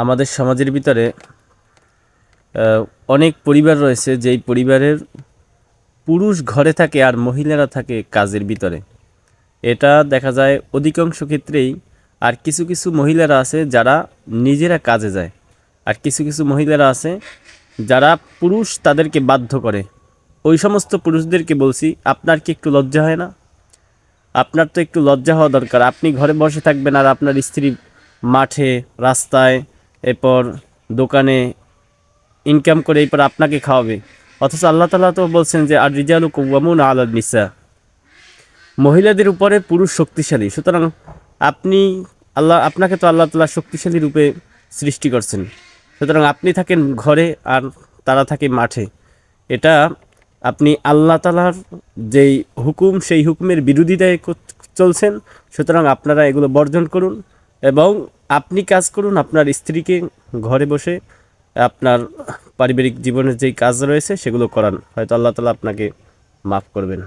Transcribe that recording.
আমাদের সমাজের ভিতরে অনেক পরিবার রয়েছে যেই পরিবারের পুরুষ ঘরে থাকে আর মহিলারা থাকে কাজের ভিতরে। এটা দেখা যায় অধিকাংশ ক্ষেত্রেই। আর কিছু কিছু মহিলারা আছে যারা নিজেরা কাজে যায়, আর কিছু কিছু মহিলারা আছে যারা পুরুষ তাদেরকে বাধ্য করে। ওই সমস্ত পুরুষদেরকে বলছি, আপনার কি একটু লজ্জা হয় না? আপনার তো একটু লজ্জা হওয়া দরকার। আপনি ঘরে বসে থাকবেন আর আপনার স্ত্রী মাঠে, রাস্তায়, এরপর দোকানে ইনকাম করে এরপর আপনাকে খাওয়াবে। অথচ আল্লাহ তাআলা তো বলছেন যে আর রিজালু কাওয়ামুনা আলান নিসা, মহিলাদের উপরে পুরুষ শক্তিশালী। সুতরাং আপনাকে তো আল্লাহ তাআলা শক্তিশালী রূপে সৃষ্টি করছেন। সুতরাং আপনি থাকেন ঘরে আর তারা থাকে মাঠে। এটা আপনি আল্লাহ তাআলার যেই হুকুম সেই হুকুমের বিরোধিতায় চলছেন। সুতরাং আপনারা এগুলো বর্জন করুন এবং আপনি কাজ করুন, আপনার স্ত্রীকে ঘরে বসে আপনার পারিবারিক জীবনের যেই কাজ রয়েছে সেগুলো করান। হয়তো আল্লাহ তাআলা আপনাকে মাফ করবেন।